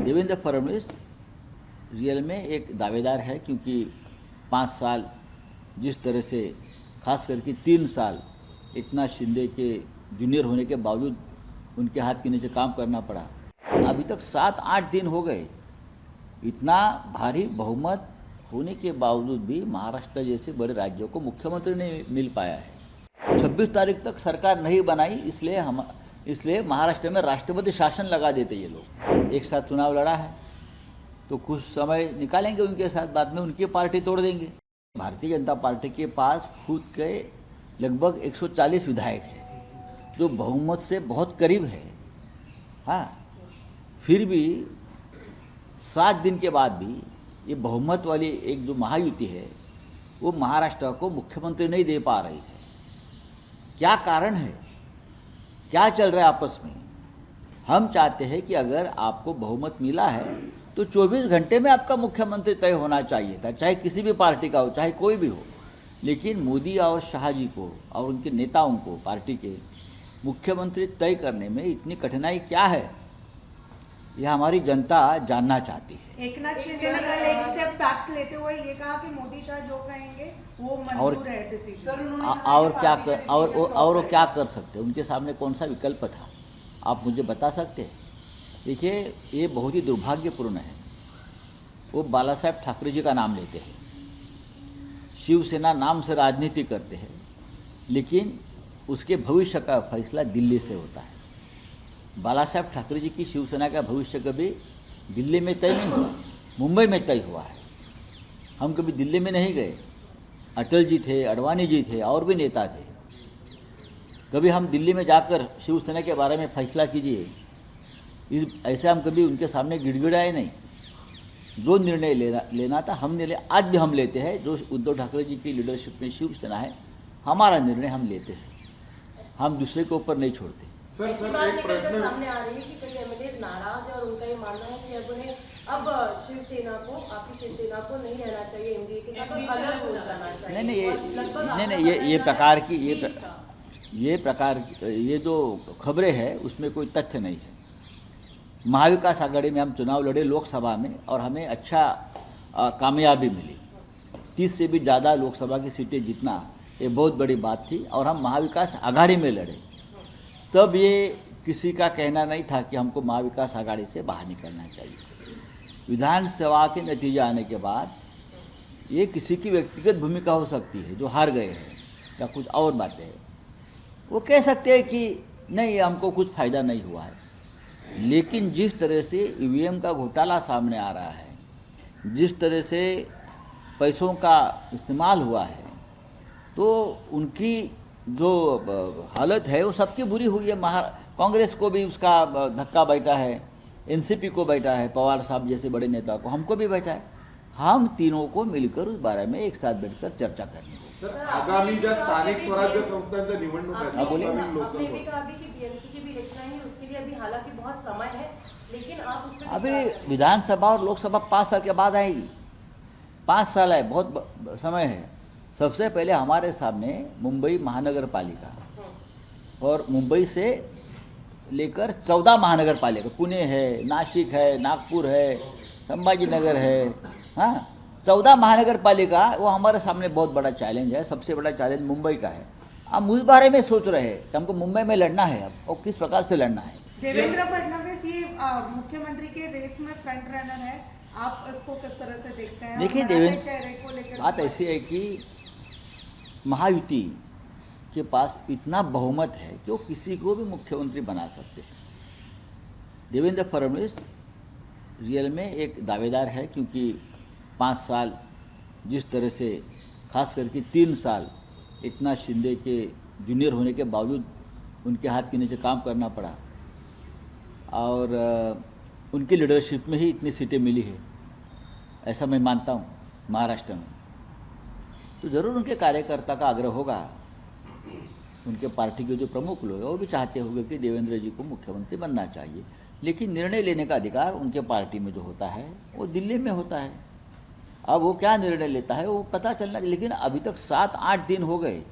Devendra Fadnavis real में एक दावेदार है, क्योंकि 5 साल जिस तरह से, खास करके 3 साल एकनाथ शिंदे के जूनियर होने के बावजूद उनके हाथ के नीचे काम करना पड़ा। अभी तक 7-8 दिन हो गए, इतना भारी बहुमत होने के बावजूद भी महाराष्ट्र जैसे बड़े राज्यों को मुख्यमंत्री नहीं मिल पाया है। 26 तारीख तक सरकार नहीं बनाई, इसलिए महाराष्ट्र में राष्ट्रपति शासन लगा देते ये लोग। एक साथ चुनाव लड़ा है तो कुछ समय निकालेंगे उनके साथ, बाद में उनकी पार्टी तोड़ देंगे। भारतीय जनता पार्टी के पास खुद के लगभग 140 विधायक हैं, जो बहुमत से बहुत करीब है। हाँ, फिर भी 7 दिन के बाद भी ये बहुमत वाली एक जो महायुति है वो महाराष्ट्र को मुख्यमंत्री नहीं दे पा रही है। क्या कारण है, क्या चल रहा है आपस में? हम चाहते हैं कि अगर आपको बहुमत मिला है तो 24 घंटे में आपका मुख्यमंत्री तय होना चाहिए था, चाहे किसी भी पार्टी का हो, चाहे कोई भी हो। लेकिन मोदी और शाह जी को और उनके नेताओं को, पार्टी के मुख्यमंत्री तय करने में इतनी कठिनाई क्या है, यह हमारी जनता जानना चाहती है। एकनाथ शिंदे ने कल एक स्टेप बैक लेते हुए ये कहा कि मोदी शाह जो कहेंगे वो मंजूर है डिसीजन। और क्या कर सकते हैं? उनके सामने कौन सा विकल्प था, आप मुझे बता सकते हैं? देखिए, ये बहुत ही दुर्भाग्यपूर्ण है। वो बाला साहेब ठाकरे जी का नाम लेते हैं, शिवसेना नाम से राजनीति करते हैं, लेकिन उसके भविष्य का फैसला दिल्ली से होता है। बाला साहेब ठाकरे जी की शिवसेना का भविष्य कभी दिल्ली में तय नहीं हुआ, मुंबई में तय हुआ है। हम कभी दिल्ली में नहीं गए। अटल जी थे, अडवाणी जी थे, और भी नेता थे। कभी हम दिल्ली में जाकर शिवसेना के बारे में फैसला कीजिए, ऐसे हम कभी उनके सामने गिड़गिड़ाए नहीं। जो निर्णय लेना था हमने ले, आज भी हम लेते हैं। जो उद्धव ठाकरे जी की लीडरशिप में शिवसेना है, हमारा निर्णय हम लेते हैं, हम दूसरे के ऊपर नहीं छोड़ते। सर एक प्रश्न सामने आ रही है कि कई एमएलए नाराज है और उनका ये मानना है कि अब शिवसेना को, आपकी शिवसेना को नहीं रहना चाहिए, एनडीए के साथ अलग हो जाना चाहिए। ये जो खबरें हैं उसमें कोई तथ्य नहीं है। महाविकास आघाड़ी में हम चुनाव लड़े लोकसभा में, और हमें अच्छा कामयाबी मिली। 30 से भी ज़्यादा लोकसभा की सीटें जीतना ये बहुत बड़ी बात थी, और हम महाविकास आघाड़ी में लड़े। तब ये किसी का कहना नहीं था कि हमको महाविकास आघाड़ी से बाहर निकलना चाहिए। विधानसभा के नतीजे आने के बाद ये किसी की व्यक्तिगत भूमिका हो सकती है, जो हार गए हैं या कुछ और बातें हैं, वो कह सकते हैं कि नहीं, हमको कुछ फ़ायदा नहीं हुआ है। लेकिन जिस तरह से ईवीएम का घोटाला सामने आ रहा है, जिस तरह से पैसों का इस्तेमाल हुआ है, तो उनकी जो हालत है वो सबकी बुरी हुई है। कांग्रेस को भी उसका धक्का बैठा है, एनसीपी को बैठा है, पवार साहब जैसे बड़े नेता को, हमको भी बैठा है। हम तीनों को मिलकर उस बारे में एक साथ बैठकर चर्चा करनी है। सर, आगामी ज्या स्थानिक स्वराज्य संस्थांच्या निवडणूक आहेत, हालांकि बहुत समय है, लेकिन आप उसमें अभी विधानसभा और लोकसभा 5 साल के बाद आएगी। 5 साल है, बहुत समय है। सबसे पहले हमारे सामने मुंबई महानगर पालिका, और मुंबई से लेकर 14 महानगर पालिका, पुणे है, नासिक है, नागपुर है, संभाजी नगर है, हाँ, 14 महानगर पालिका, वो हमारे सामने बहुत बड़ा चैलेंज है। सबसे बड़ा चैलेंज मुंबई का है। हम उस बारे में सोच रहे हैं कि हमको मुंबई में लड़ना है अब, और किस प्रकार से लड़ना है। देवेंद्र फडणवीस ये मुख्यमंत्री के रेस में फ्रंट रनर है, आप इसको किस तरह से देखते हैं? देखिए, देवेंद्र, बात ऐसी है कि महायुति के पास इतना बहुमत है कि वो किसी को भी मुख्यमंत्री बना सकते हैं। देवेंद्र फडणवीस रियल में एक दावेदार है, क्योंकि 5 साल जिस तरह से, खास करके 3 साल एकनाथ शिंदे के जूनियर होने के बावजूद उनके हाथ के नीचे काम करना पड़ा, और उनकी लीडरशिप में ही इतनी सीटें मिली है, ऐसा मैं मानता हूँ महाराष्ट्र में। तो ज़रूर उनके कार्यकर्ता का आग्रह होगा, उनके पार्टी के जो प्रमुख लोग हैं वो भी चाहते होंगे कि देवेंद्र जी को मुख्यमंत्री बनना चाहिए। लेकिन निर्णय लेने का अधिकार उनके पार्टी में जो होता है वो दिल्ली में होता है। अब वो क्या निर्णय लेता है वो पता चलना। लेकिन अभी तक 7-8 दिन हो गए,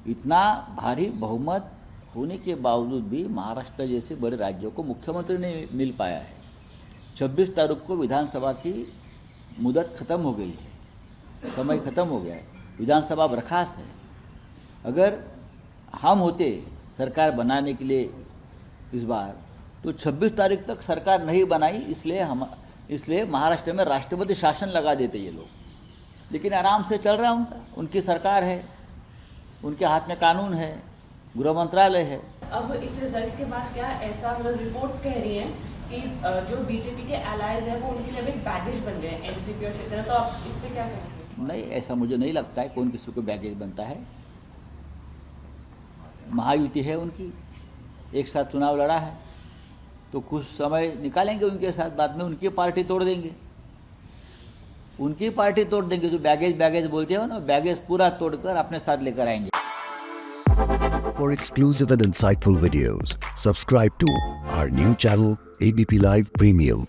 इतना भारी बहुमत होने के बावजूद भी महाराष्ट्र जैसे बड़े राज्यों को मुख्यमंत्री नहीं मिल पाया है। 26 तारीख को विधानसभा की मुदत खत्म हो गई है, समय खत्म हो गया है, विधानसभा बर्खास्त है। अगर हम होते सरकार बनाने के लिए इस बार, तो 26 तारीख तक सरकार नहीं बनाई, इसलिए महाराष्ट्र में राष्ट्रपति शासन लगा देते ये लोग। लेकिन आराम से चल रहा है उनकी सरकार है, उनके हाथ में कानून है, गृह मंत्रालय है। अब इस रिजल्ट के बाद क्या ऐसा, मतलब रिपोर्ट्स कह रही हैं कि जो बीजेपी के एलाइज हैं वो उनके लिए एक बैगेज बन गए एनसीपी और शिवसेना, तो आप इस पे क्या कहेंगे? नहीं, ऐसा मुझे नहीं लगता है कौन किसी को बैगेज बनता है। महायुति है उनकी, एक साथ चुनाव लड़ा है, तो कुछ समय निकालेंगे उनके साथ, बाद में उनकी पार्टी तोड़ देंगे, उनकी पार्टी तोड़ देंगे। जो बैगेज बोलते हो ना, बैगेज पूरा तोड़कर अपने साथ लेकर आएंगे। For exclusive and insightful videos, subscribe to our new channel ABP Live Premium.